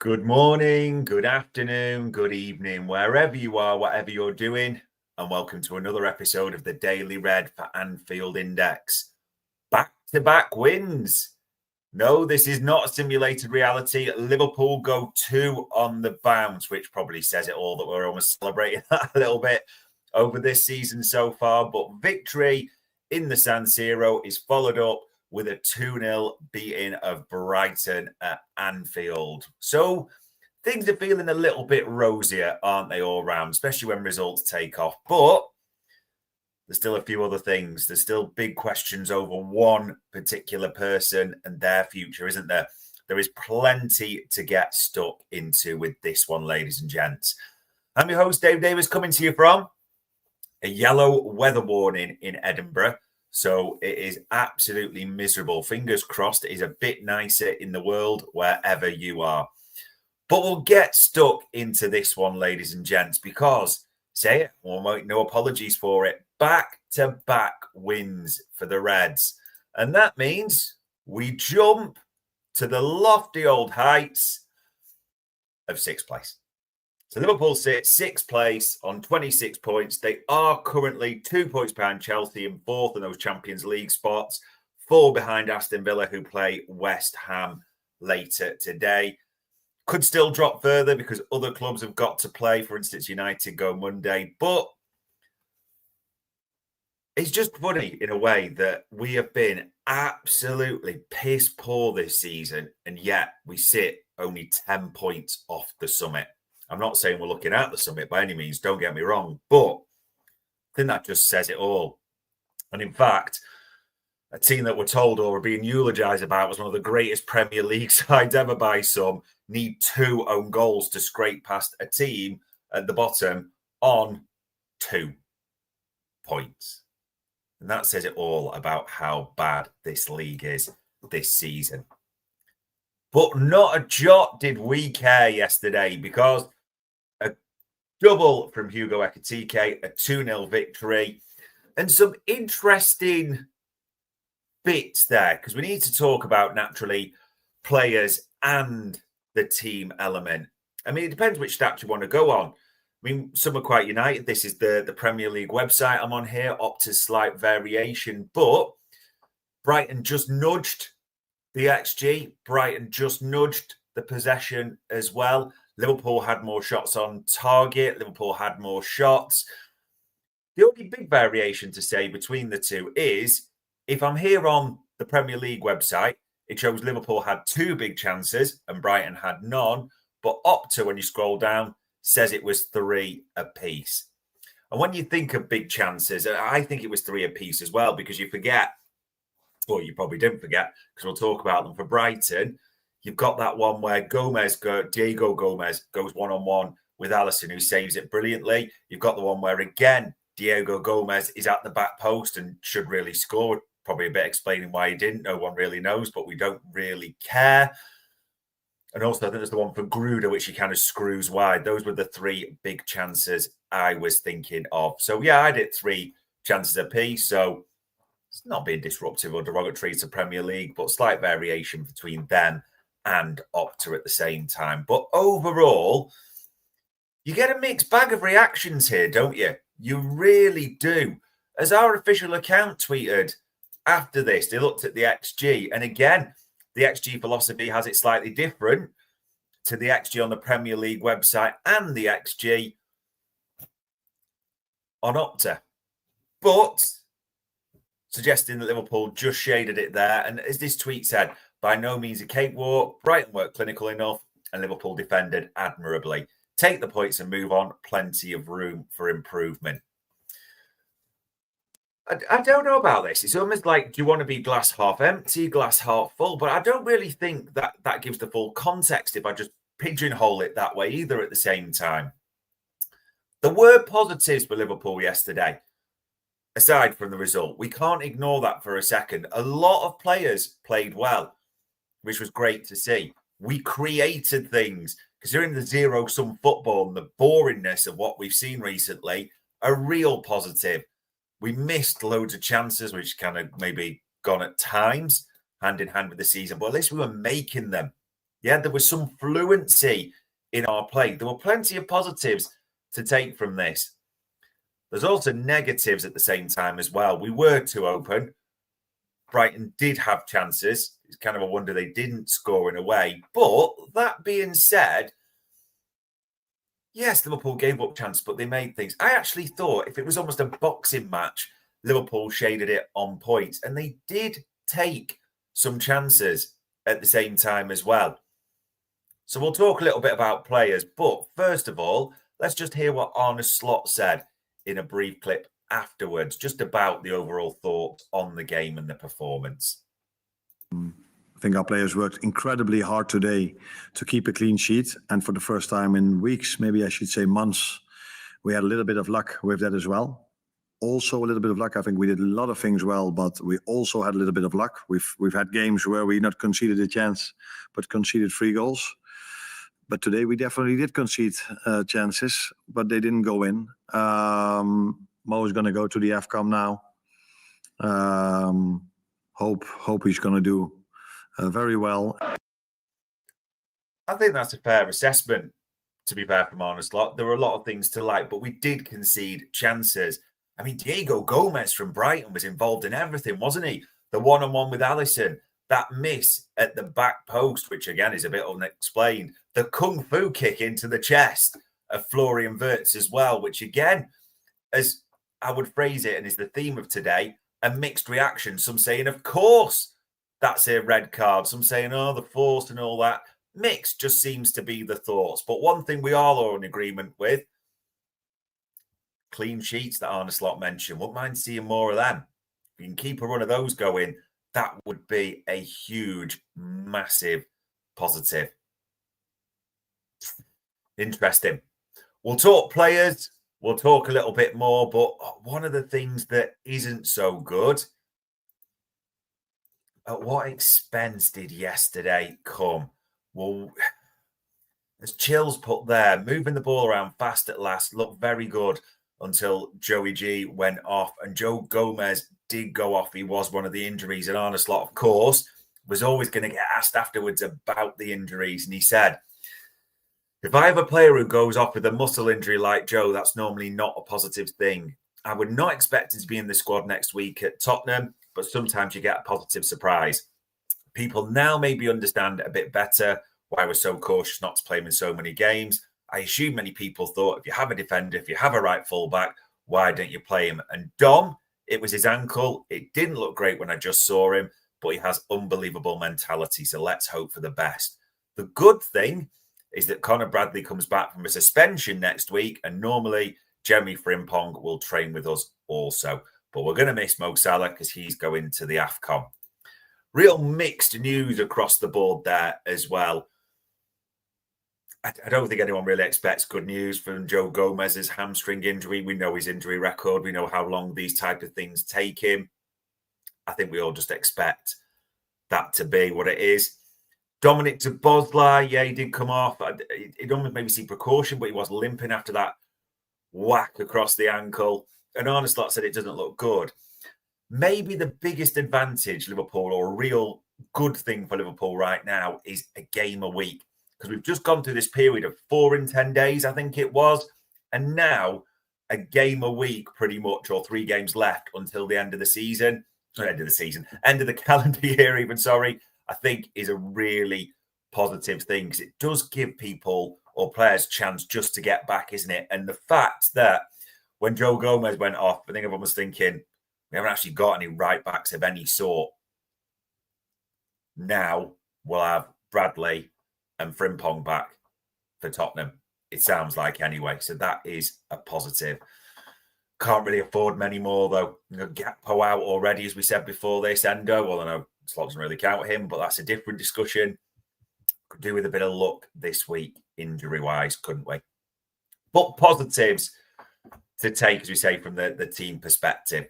Good morning, good afternoon, good evening, wherever you are, whatever you're doing, and welcome to another episode of the Daily Red for Anfield Index. Back-to-back wins. No, this is not a simulated reality. Liverpool go 2 on the bounce, which probably says it all that we're almost celebrating that a little bit over this season so far. But victory in the San Siro is followed up with a 2-0 beating of Brighton at Anfield. So things are feeling a little bit rosier, aren't they, all round, especially when results take off. But there's still a few other things. There's still big questions over one particular person and their future, isn't there? There is plenty to get stuck into with this one, ladies and gents. I'm your host, Dave Davis, coming to you from a yellow weather warning in Edinburgh. So it is absolutely miserable. Fingers crossed it is a bit nicer in the world wherever you are. But we'll get stuck into this one, ladies and gents, because, say it, no apologies for it, back-to-back wins for the Reds. And that means we jump to the lofty old heights of 6th place. So Liverpool sit 6th place on 26 points. They are currently 2 points behind Chelsea in 4th in those Champions League spots, 4 behind Aston Villa, who play West Ham later today. Could still drop further because other clubs have got to play. For instance, United go Monday. But it's just funny in a way that we have been absolutely piss poor this season, and yet we sit only 10 points off the summit. I'm not saying we're looking at the summit by any means, don't get me wrong, but I think that just says it all. And in fact, a team that we're told or are being eulogised about was one of the greatest Premier League sides ever by some, need 2 own goals to scrape past a team at the bottom on 2 points. And that says it all about how bad this league is this season. But not a jot did we care yesterday, because a double from Hugo Ekitike, a 2-0 victory, and some interesting bits there, because we need to talk about, naturally, players and the team element. I mean, it depends which stats you want to go on. I mean, some are quite united. This is the Premier League website I'm on here, Opta's slight variation, but Brighton just nudged the XG. Brighton just nudged the possession as well. Liverpool had more shots on target. Liverpool had more shots. The only big variation to say between the two is, if I'm here on the Premier League website, it shows Liverpool had 2 big chances and Brighton had none. But Opta, when you scroll down, says it was 3 apiece. And when you think of big chances, I think it was 3 apiece as well, because you forget, or you probably didn't forget, because we'll talk about them for Brighton. You've got that one where Diego Gomez goes one-on-one with Alisson, who saves it brilliantly. You've got the one where, again, Diego Gomez is at the back post and should really score. Probably a bit explaining why he didn't. No one really knows, but we don't really care. And also, I think there's the one for Gruder, which he kind of screws wide. Those were the 3 big chances I was thinking of. So, yeah, I did 3 chances apiece. So, it's not being disruptive or derogatory to Premier League, but slight variation between them and Opta at the same time. But overall, you get a mixed bag of reactions here, don't you? You really do. As our official account tweeted after this, they looked at the XG. And again, the XG philosophy has it slightly different to the XG on the Premier League website and the XG on Opta. But suggesting that Liverpool just shaded it there. And as this tweet said, by no means a cakewalk. Brighton weren't clinical enough and Liverpool defended admirably. Take the points and move on. Plenty of room for improvement. I don't know about this. It's almost like, do you want to be glass half empty, glass half full? But I don't really think that gives the full context if I just pigeonhole it that way either at the same time. There were positives for Liverpool yesterday, aside from the result. We can't ignore that for a second. A lot of players played well, which was great to see. We created things, because during the zero-sum football and the boringness of what we've seen recently, a real positive. We missed loads of chances, which kind of maybe gone at times hand in hand with the season, but at least we were making them. Yeah, there was some fluency in our play. There were plenty of positives to take from this. There's also negatives at the same time as well. We were too open. Brighton did have chances. It's kind of a wonder they didn't score in a way. But that being said, yes, Liverpool gave up chance, but they made things. I actually thought if it was almost a boxing match, Liverpool shaded it on points. And they did take some chances at the same time as well. So we'll talk a little bit about players. But first of all, let's just hear what Arne Slot said in a brief clip afterwards, just about the overall thoughts on the game and the performance. I think our players worked incredibly hard today to keep a clean sheet. And for the first time in weeks, maybe I should say months, we had a little bit of luck with that as well. Also a little bit of luck. I think we did a lot of things well, but we also had a little bit of luck. We've had games where we not conceded a chance, but conceded 3 goals. But today we definitely did concede chances, but they didn't go in. Mo is going to go to the AFCON now. Hope he's going to do very well. I think that's a fair assessment, to be fair, from Arne Slot. There were a lot of things to like, but we did concede chances. I mean, Diego Gomez from Brighton was involved in everything, wasn't he? The one-on-one with Alisson, that miss at the back post, which again is a bit unexplained. The kung fu kick into the chest of Florian Wirtz as well, which again, as I would phrase it, and is the theme of today, a mixed reaction. Some saying, of course, that's a red card. Some saying, oh, the force and all that. Mixed just seems to be the thoughts. But one thing we all are in agreement with, clean sheets that Arne Slot mentioned. Wouldn't mind seeing more of them. If you can keep a run of those going, that would be a huge, massive positive. Interesting. We'll talk players. We'll talk a little bit more. But one of the things that isn't so good, at what expense did yesterday come? Well, as Chills put there, moving the ball around fast at last, looked very good until Joey G went off. And Joe Gomez did go off. He was one of the injuries. And Arne Slot, of course, was always going to get asked afterwards about the injuries. And he said, if I have a player who goes off with a muscle injury like Joe, that's normally not a positive thing. I would not expect him to be in the squad next week at Tottenham, but sometimes you get a positive surprise. People now maybe understand a bit better why we're so cautious not to play him in so many games. I assume many people thought if you have a defender, if you have a right fullback, why don't you play him? And Dom, it was his ankle. It didn't look great when I just saw him, but he has unbelievable mentality. So let's hope for the best. The good thing is that Connor Bradley comes back from a suspension next week, and normally Jeremy Frimpong will train with us also. But we're going to miss Mo Salah because he's going to the AFCON. Real mixed news across the board there as well. I don't think anyone really expects good news from Joe Gomez's hamstring injury. We know his injury record. We know how long these type of things take him. I think we all just expect that to be what it is. Dominic Szoboszlai, yeah, he did come off. It almost maybe see precaution, but he was limping after that whack across the ankle. And Arne Slot said it doesn't look good. Maybe the biggest advantage Liverpool, or a real good thing for Liverpool right now, is a game a week. Because we've just gone through this period of 4 in 10 days, I think it was. And now a game a week pretty much, or 3 games left until the end of the season. End of the calendar year even, sorry. I think is a really positive thing because it does give people or players chance just to get back, isn't it? And the fact that when Joe Gomez went off, I think everyone was thinking, we haven't actually got any right backs of any sort. Now we'll have Bradley and Frimpong back for Tottenham. It sounds like anyway. So that is a positive. Can't really afford many more though. Gakpo out already, as we said before this. Endo, well, I know Slot doesn't really count him, but that's a different discussion. Could do with a bit of luck this week, injury-wise, couldn't we? But positives to take, as we say, from the team perspective.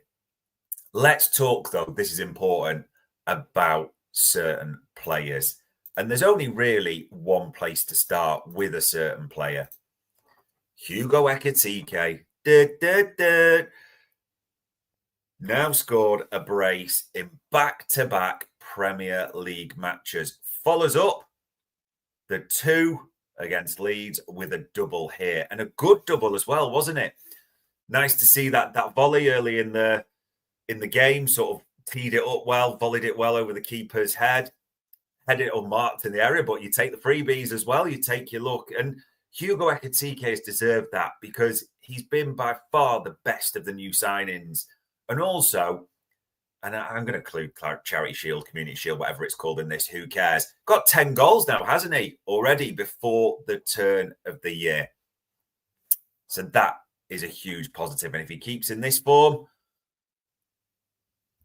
Let's talk, though, this is important, about certain players. And there's only really one place to start with a certain player. Hugo Ekitike. Now scored a brace in back-to-back Premier League matches. Follows up the 2 against Leeds with a double here, and a good double as well, wasn't it? Nice to see that volley early in the game, sort of teed it up well, volleyed it well over the keeper's head, had it unmarked in the area, but you take the freebies as well, you take your look. And Hugo Ekitike has deserved that because he's been by far the best of the new signings. And also, and I'm going to include Charity Shield, Community Shield, whatever it's called in this, who cares? Got 10 goals now, hasn't he? Already before the turn of the year. So that is a huge positive. And if he keeps in this form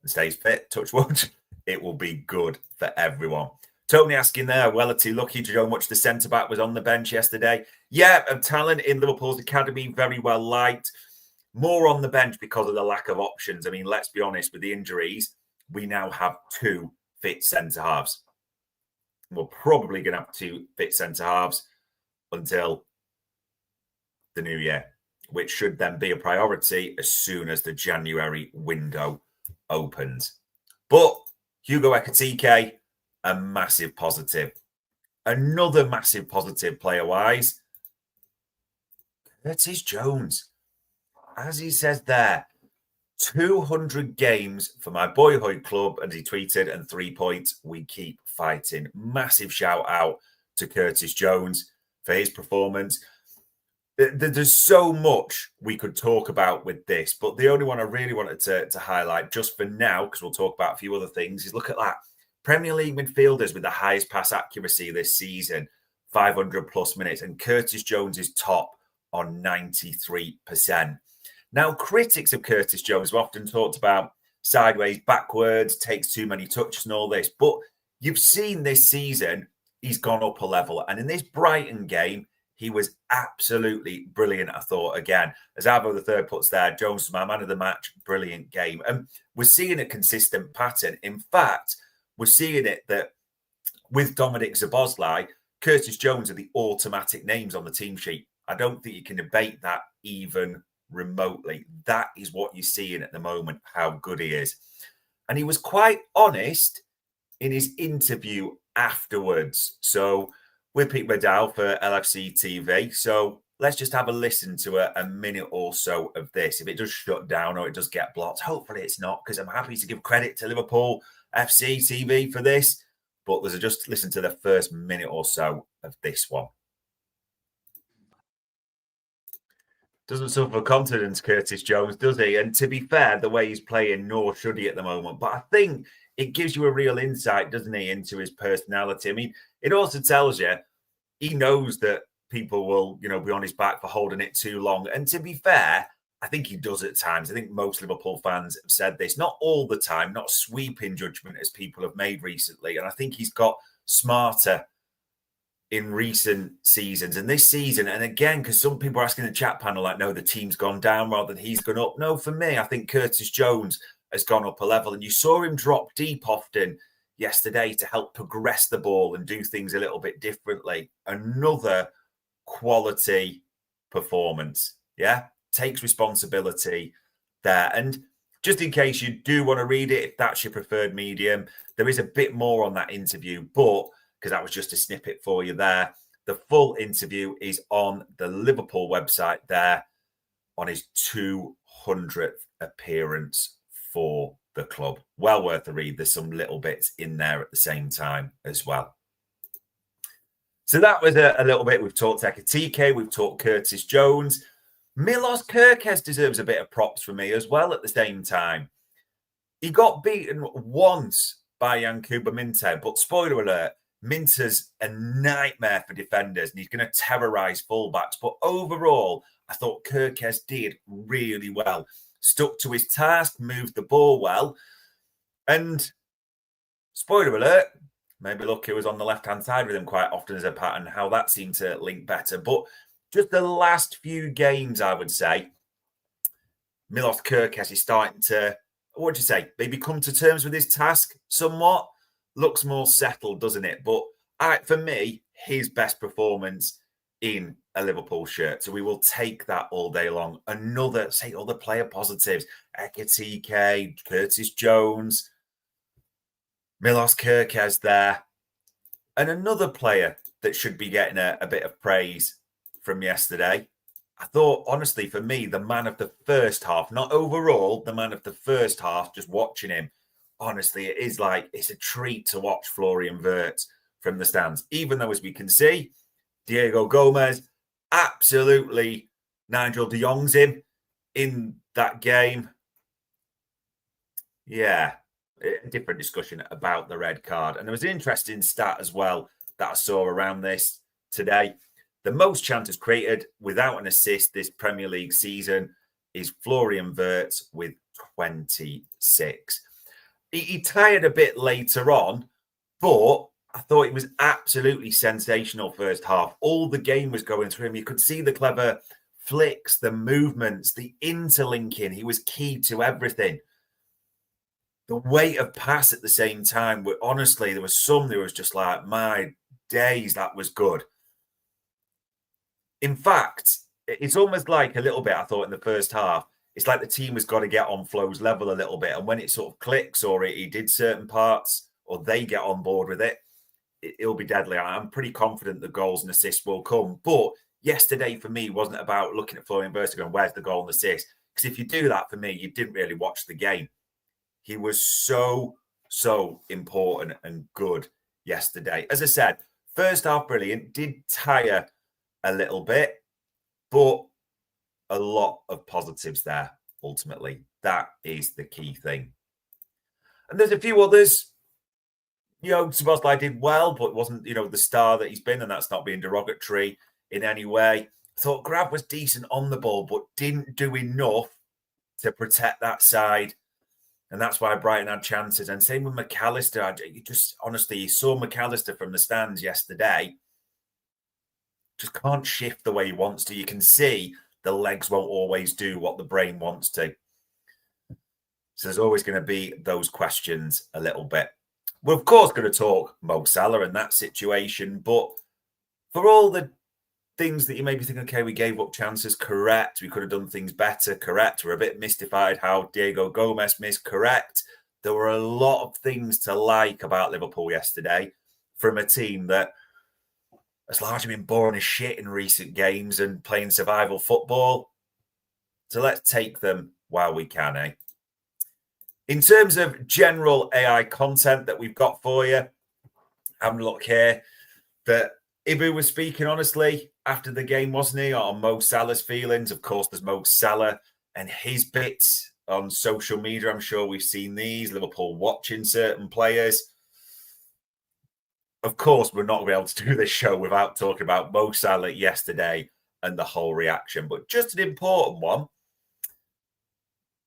and stays fit, touch wood, it will be good for everyone. Tony asking there, Wellerty lucky to know how much the centre-back was on the bench yesterday. Yeah, talent in Liverpool's academy, very well liked. More on the bench because of the lack of options. I mean, let's be honest, with the injuries, we now have 2 fit centre-halves. We're probably going to have 2 fit centre-halves until the new year, which should then be a priority as soon as the January window opens. But Hugo Ekitike, a massive positive. Another massive positive player-wise, Curtis Jones. As he says there, 200 games for my boyhood club, and he tweeted, and 3 points, we keep fighting. Massive shout out to Curtis Jones for his performance. There's so much we could talk about with this, but the only one I really wanted to highlight just for now, because we'll talk about a few other things, is look at that. Premier League midfielders with the highest pass accuracy this season, 500 plus minutes, and Curtis Jones is top on 93%. Now, critics of Curtis Jones have often talked about sideways, backwards, takes too many touches and all this. But you've seen this season, he's gone up a level. And in this Brighton game, he was absolutely brilliant, I thought. Again, as Avo the third puts there, Jones, my man of the match, brilliant game. And we're seeing a consistent pattern. In fact, we're seeing it that with Dominic Szoboszlai, Curtis Jones are the automatic names on the team sheet. I don't think you can debate that even remotely. That is what you're seeing at the moment, how good he is. And he was quite honest in his interview afterwards. So with Pete Medal for LFC TV. So let's just have a listen to a minute or so of this. If it does shut down or it does get blocked, hopefully it's not, because I'm happy to give credit to Liverpool FC TV for this. But let's just listen to the first minute or so of this one. Doesn't suffer confidence, Curtis Jones, does he? And to be fair, the way he's playing, nor should he at the moment. But I think it gives you a real insight, doesn't he, into his personality. I mean, it also tells you he knows that people will, be on his back for holding it too long. And to be fair, I think he does at times. I think most Liverpool fans have said this, not all the time, not sweeping judgment as people have made recently. And I think he's got smarter in recent seasons and this season. And again, because some people are asking the chat panel, like, no, the team's gone down rather than he's gone up. No, for me, I think Curtis Jones has gone up a level. And you saw him drop deep often yesterday to help progress the ball and do things a little bit differently. Another quality performance. Yeah, takes responsibility there. And just in case you do want to read it, if that's your preferred medium, there is a bit more on that interview, but because that was just a snippet for you there. The full interview is on the Liverpool website there on his 200th appearance for the club. Well worth a read. There's some little bits in there at the same time as well. So that was a little bit. We've talked Ekitike, we've talked Curtis Jones. Milos Kerkez deserves a bit of props from me as well at the same time. He got beaten once by Yankuba Minte, but spoiler alert, Minter's a nightmare for defenders and he's going to terrorise fullbacks. But overall, I thought Kerkez did really well. Stuck to his task, moved the ball well. And spoiler alert, maybe look, it was on the left-hand side with him quite often as a pattern, how that seemed to link better. But just the last few games, I would say, Milos Kerkez is starting to, what would you say, maybe come to terms with his task somewhat. Looks more settled, doesn't it? But for me, his best performance in a Liverpool shirt. So we will take that all day long. Another, say, other player positives. Ekitike, Curtis Jones, Milos Kerkez there. And another player that should be getting a bit of praise from yesterday. I thought, honestly, for me, the man of the first half, not overall, the man of the first half, just watching him, honestly, it's a treat to watch Florian Wirtz from the stands. Even though, as we can see, Diego Gomez absolutely Nigel de Jong's him in that game. Yeah, a different discussion about the red card. And there was an interesting stat as well that I saw around this today. The most chances created without an assist this Premier League season is Florian Wirtz with 26. He tired a bit later on, but I thought it was absolutely sensational first half. All the game was going through him. You could see the clever flicks, the movements, the interlinking. He was key to everything. The weight of pass at the same time, honestly, there was just like, my days, that was good. In fact, it's almost like a little bit, I thought, in the first half, it's like the team has got to get on Flo's level a little bit. And when it sort of clicks or he did certain parts or they get on board with it, it'll be deadly. I'm pretty confident the goals and assists will come. But yesterday, for me, wasn't about looking at Florian Wirtz and going, where's the goal and assist? Because if you do that, for me, you didn't really watch the game. He was so important and good yesterday. As I said, first half brilliant, did tire a little bit, but a lot of positives there, ultimately. That is the key thing. And there's a few others. Szoboszlai did well, but wasn't, the star that he's been, and that's not being derogatory in any way. I thought Grab was decent on the ball, but didn't do enough to protect that side. And that's why Brighton had chances. And same with McAllister. You saw McAllister from the stands yesterday. Just can't shift the way he wants to. You can see the legs won't always do what the brain wants to. So there's always going to be those questions a little bit. We're, of course, going to talk Mo Salah and that situation. But for all the things that you may be thinking, okay, we gave up chances, correct. We could have done things better, correct. We're a bit mystified how Diego Gomez missed, correct. There were a lot of things to like about Liverpool yesterday from a team that has largely been boring as shit in recent games and playing survival football. So let's take them while we can, eh? In terms of general AI content that we've got for you, having a look here, that Ibu was speaking honestly after the game, wasn't he, on Mo Salah's feelings. Of course, there's Mo Salah and his bits on social media. I'm sure we've seen these. Liverpool watching certain players. Of course, we're not going to be able to do this show without talking about Mo Salah yesterday and the whole reaction. But just an important one.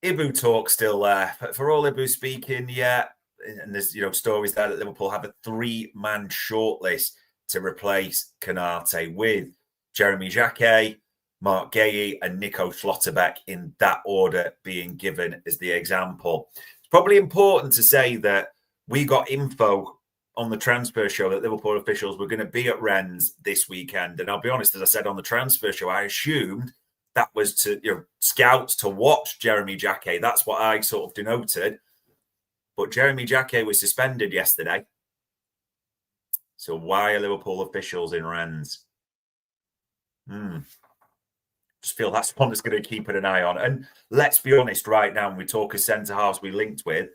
Ibu talk still there. For all Ibu speaking, yeah, and there's stories there that Liverpool have a 3-man shortlist to replace Konate with Jeremy Jacquet, Mark Guéhi and Nico Schlotterbeck in that order being given as the example. It's probably important to say that we got info on the transfer show that Liverpool officials were going to be at Rennes this weekend. And I'll be honest, as I said on the transfer show, I assumed that was to scouts to watch Jeremy Jacquet. That's what I sort of denoted. But Jeremy Jacquet was suspended yesterday. So why are Liverpool officials in Rennes? Just feel that's one that's going to keep an eye on. And let's be honest, right now, when we talk of centre-halves we linked with,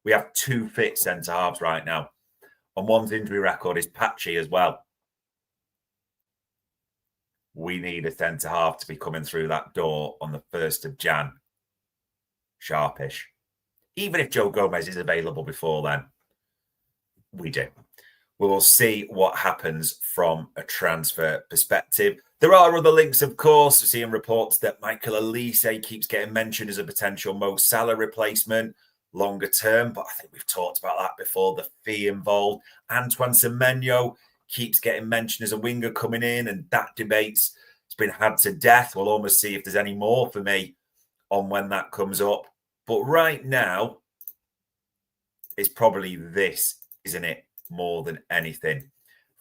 we have 2 fit centre-halves right now. And one's injury record is patchy as well. We need a centre-half to be coming through that door on the 1st of Jan. Sharpish. Even if Joe Gomez is available before then, we do. We will see what happens from a transfer perspective. There are other links, of course. We're seeing reports that Michael Elise keeps getting mentioned as a potential Mo Salah replacement longer term, but I think we've talked about that before, the fee involved. Antoine Semenyo keeps getting mentioned as a winger coming in, and that debate's been had to death. We'll almost see if there's any more for me on when that comes up. But right now, it's probably this, isn't it? More than anything.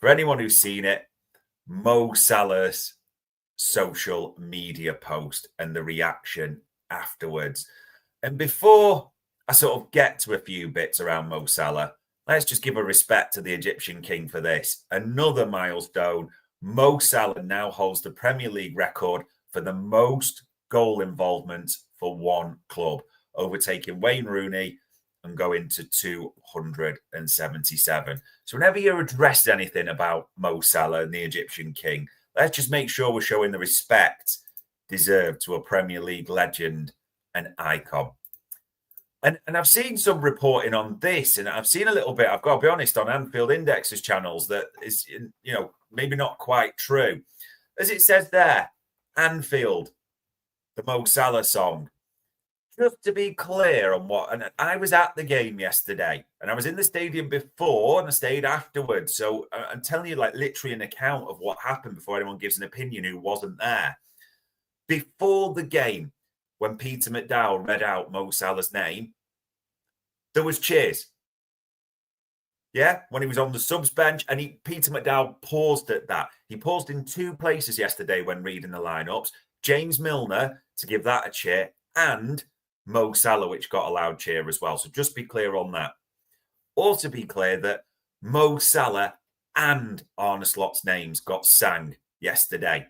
For anyone who's seen it, Mo Salah's social media post and the reaction afterwards. And before I sort of get to a few bits around Mo Salah, let's just give a respect to the Egyptian king for this. Another milestone. Mo Salah now holds the Premier League record for the most goal involvement for one club, overtaking Wayne Rooney and going to 277. So whenever you're addressed anything about Mo Salah and the Egyptian king, let's just make sure we're showing the respect deserved to a Premier League legend and icon. And I've seen some reporting on this, and I've seen a little bit, I've got to be honest, on Anfield Index's channels that is, maybe not quite true. As it says there, Anfield, the Mo Salah song. Just to be clear on what, and I was at the game yesterday, and I was in the stadium before and I stayed afterwards. So I'm telling you, like, literally an account of what happened before anyone gives an opinion who wasn't there. Before the game, when Peter McDowell read out Mo Salah's name, there was cheers. Yeah, when he was on the subs bench, and Peter McDowell paused at that. He paused in two places yesterday when reading the lineups. James Milner to give that a cheer, and Mo Salah, which got a loud cheer as well. So just be clear on that. Also be clear that Mo Salah and Arne Slot's names got sang yesterday.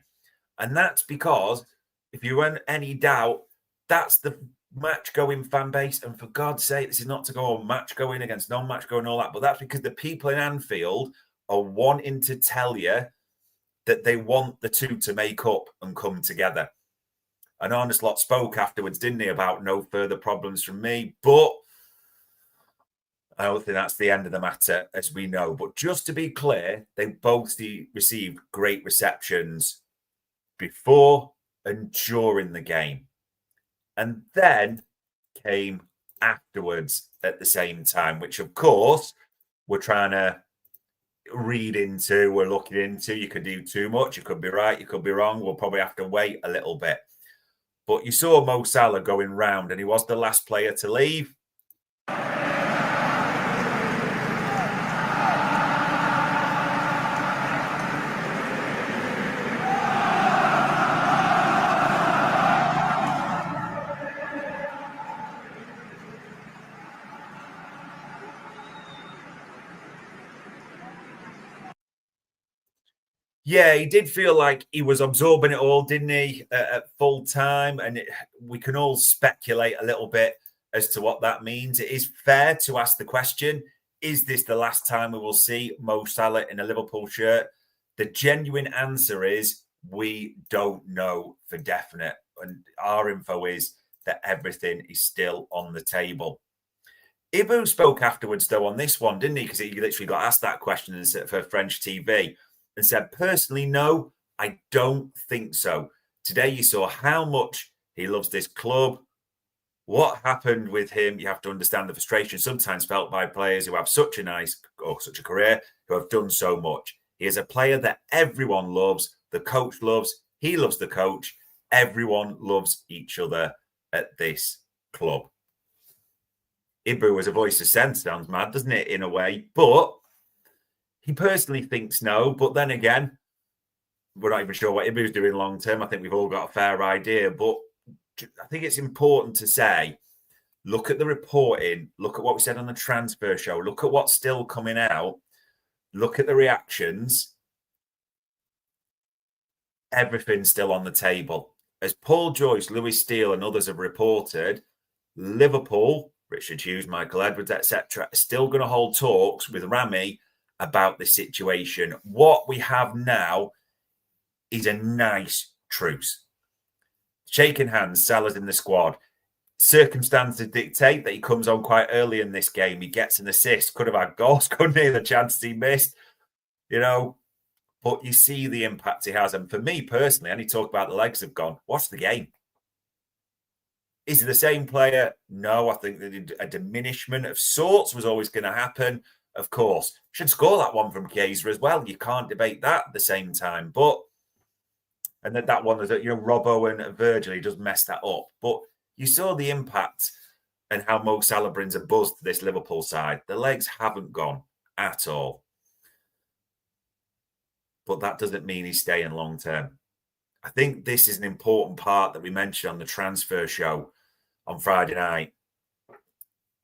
And that's because, if you were in any doubt, that's the match-going fan base. And for God's sake, this is not to go on match-going against non-match-going and all that, but that's because the people in Anfield are wanting to tell you that they want the two to make up and come together. And Arne Slot spoke afterwards, didn't he, about no further problems from me. But I don't think that's the end of the matter, as we know. But just to be clear, they both received great receptions before and during the game. And then came afterwards at the same time, which, of course, we're trying to read into, we're looking into. You could do too much, you could be right, you could be wrong. We'll probably have to wait a little bit. But you saw Mo Salah going round, and he was the last player to leave. Yeah, he did feel like he was absorbing it all, didn't he, at full time? And we can all speculate a little bit as to what that means. It is fair to ask the question, is this the last time we will see Mo Salah in a Liverpool shirt? The genuine answer is we don't know for definite. And our info is that everything is still on the table. Ibu spoke afterwards, though, on this one, didn't he? Because he literally got asked that question for French TV. And said, personally, no, I don't think so. Today you saw how much he loves this club. What happened with him, you have to understand the frustration sometimes felt by players who have such a career, who have done so much. He is a player that everyone loves. The coach loves. He loves the coach. Everyone loves each other at this club. Ibu as a voice of sense sounds mad, doesn't it, in a way? But he personally thinks no, but then again, we're not even sure what Ibu's doing long term. I think we've all got a fair idea, but I think it's important to say, look at the reporting, look at what we said on the transfer show, look at what's still coming out, look at the reactions. Everything's still on the table. As Paul Joyce, Lewis Steele and others have reported, Liverpool, Richard Hughes, Michael Edwards, etc., are still going to hold talks with Rami about the situation. What we have now is a nice truce. Shaking hands, Salah's in the squad. Circumstances dictate that he comes on quite early in this game. He gets an assist. Could have had goals, couldn't he? The chances he missed, But you see the impact he has. And for me personally, and he talked about the legs have gone, watch the game. Is he the same player? No, I think that a diminishment of sorts was always going to happen. Of course, should score that one from Chiesa as well. You can't debate that at the same time. But, and then that one, Robbo and Virgil, he just messed that up. But you saw the impact and how Mo Salah brings a buzz to this Liverpool side. The legs haven't gone at all. But that doesn't mean he's staying long term. I think this is an important part that we mentioned on the transfer show on Friday night.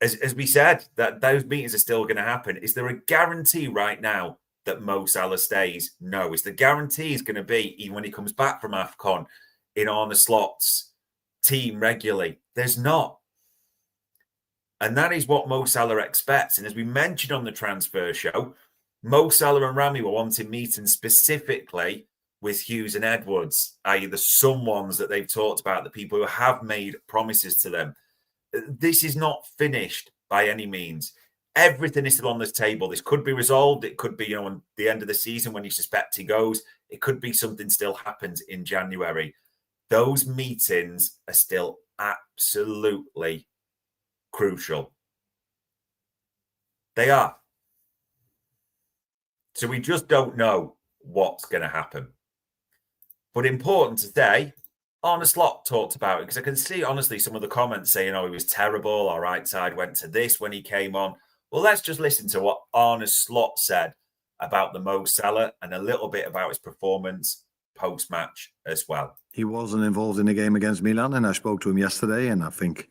as we said, that those meetings are still going to happen. Is there a guarantee right now that Mo Salah stays? No. Is the guarantee is going to be, even when he comes back from AFCON, in Arne Slot's team regularly? There's not. And that is what Mo Salah expects. And as we mentioned on the transfer show, Mo Salah and Rami were wanting meetings specifically with Hughes and Edwards, i.e. the someones that they've talked about, the people who have made promises to them. This is not finished by any means. Everything is still on this table. This could be resolved. It could be, at the end of the season when you suspect he goes. It could be something still happens in January. Those meetings are still absolutely crucial. They are. So we just don't know what's going to happen. But important today, Arne Slot talked about it, because I can see, honestly, some of the comments saying, he was terrible. Our right side went to this when he came on. Well, let's just listen to what Arne Slot said about the Mo Salah and a little bit about his performance post-match as well. He wasn't involved in the game against Milan, and I spoke to him yesterday, and I think,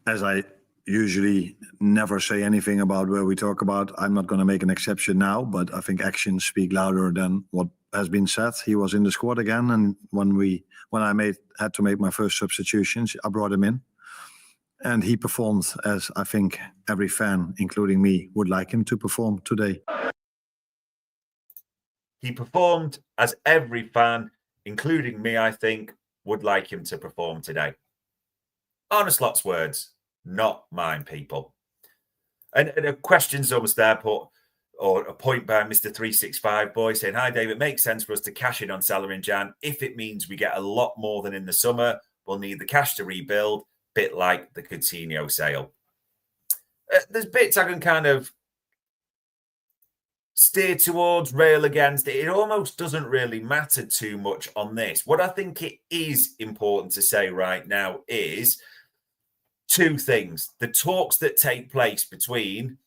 as I usually never say anything about where we talk about, I'm not going to make an exception now, but I think actions speak louder than what has been said. He was in the squad again, and when I had to make my first substitutions, I brought him in, and he performed as I think every fan, including me, would like him to perform today. He performed as every fan, including me, I think, would like him to perform today. Arne Slot's words, not mine, people. And a question's almost there, or a point by Mr. 365 boy saying, "Hi, Dave, it makes sense for us to cash in on Salah in Jan. If it means we get a lot more than in the summer, we'll need the cash to rebuild, bit like the Coutinho sale." There's bits I can kind of steer towards, rail against. It almost doesn't really matter too much on this. What I think it is important to say right now is two things. The talks that take place between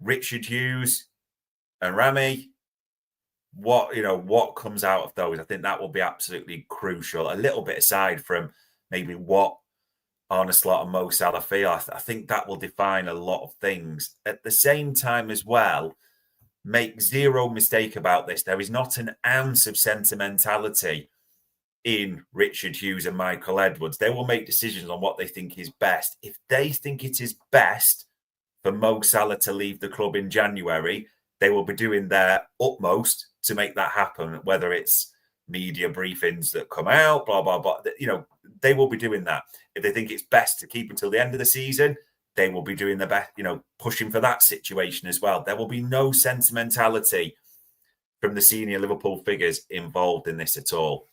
Richard Hughes and Rami, what comes out of those, I think that will be absolutely crucial. A little bit aside from maybe what Arne Slot and Mo Salah feel, I think that will define a lot of things. At the same time as well, make zero mistake about this, there is not an ounce of sentimentality in Richard Hughes and Michael Edwards. They will make decisions on what they think is best. If they think it is best for Mo Salah to leave the club in January, they will be doing their utmost to make that happen, whether it's media briefings that come out, blah, blah, blah. They will be doing that. If they think it's best to keep until the end of the season, they will be doing their best, pushing for that situation as well. There will be no sentimentality from the senior Liverpool figures involved in this at all.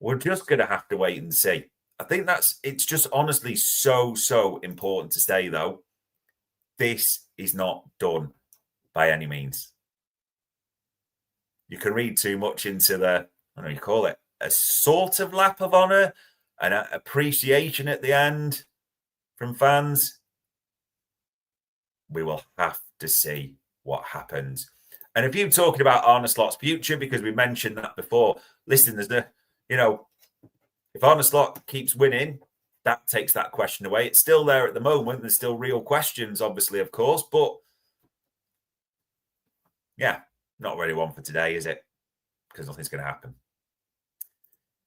We're just going to have to wait and see. I think it's just honestly so important to say, though, this is not done by any means. You can read too much into you call it a sort of lap of honour, an appreciation at the end from fans. We will have to see what happens. And if you're talking about Arne Slot's future, because we mentioned that before, listen, there's if Arne Slot keeps winning, that takes that question away. It's still there at the moment. There's still real questions, obviously, of course, but yeah, not really one for today, is it? Because nothing's going to happen.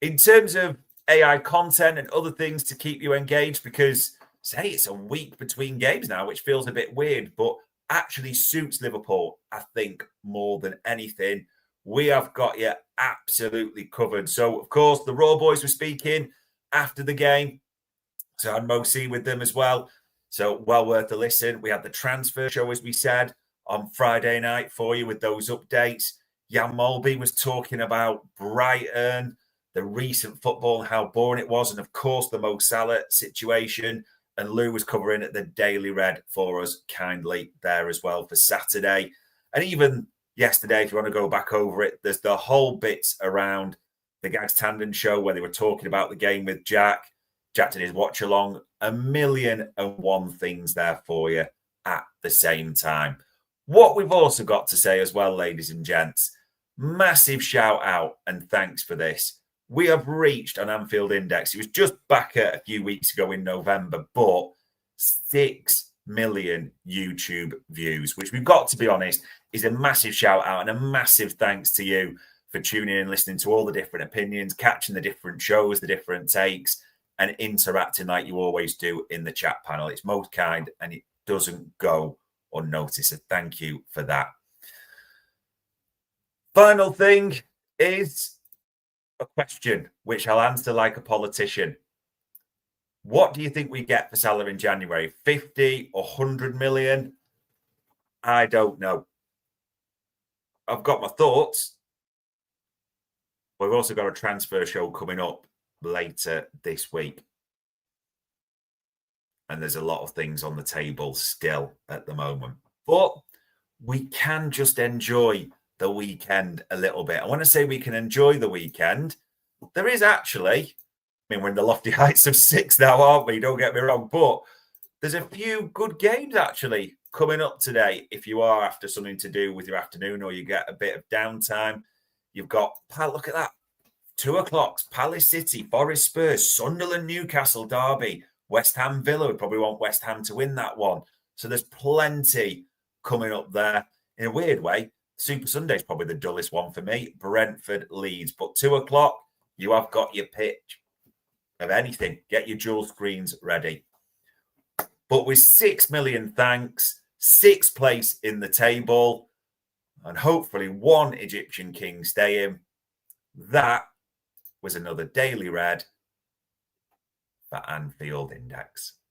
In terms of AI content and other things to keep you engaged, because say it's a week between games now, which feels a bit weird, but actually suits Liverpool, I think, more than anything. We have got you absolutely covered. So, of course, the Raw boys were speaking after the game. So I had Mo C with them as well. So well worth a listen. We had the transfer show, as we said, on Friday night for you with those updates. Jan Molby was talking about Brighton, the recent football and how boring it was. And, of course, the Mo Salah situation. And Lou was covering at the Daily Red for us kindly there as well for Saturday. And even yesterday, if you want to go back over it, there's the whole bits around the Gags Tandem show where they were talking about the game with Jack. Jack did his watch along. 1,000,001 things there for you at the same time. What we've also got to say as well, ladies and gents, massive shout out and thanks for this. We have reached an Anfield Index. It was just back a few weeks ago in November, but 6 million YouTube views, which we've got to be honest is a massive shout out and a massive thanks to you for tuning in, listening to all the different opinions, catching the different shows, the different takes, and interacting like you always do in the chat panel. It's most kind and it doesn't go unnoticed. So thank you for that. Final thing is a question which I'll answer like a politician. What do you think we get for Salah in January? 50 or 100 million? I don't know. I've got my thoughts. We've also got a transfer show coming up later this week. And there's a lot of things on the table still at the moment. But we can just enjoy the weekend a little bit. I want to say we can enjoy the weekend. There is actually, I mean, we're in the lofty heights of 6 now, aren't we? Don't get me wrong. But there's a few good games actually coming up today. If you are after something to do with your afternoon or you get a bit of downtime, you've got, look at that. 2 o'clock, Palace City, Forest Spurs, Sunderland, Newcastle, Derby, West Ham Villa. We probably want West Ham to win that one. So there's plenty coming up there. In a weird way, Super Sunday is probably the dullest one for me. Brentford, Leeds. But 2 o'clock, you have got your pitch of anything. Get your dual screens ready. But with 6 million thanks, 6th place in the table, and hopefully 1 Egyptian king staying, that was another Daily Red for Anfield Index.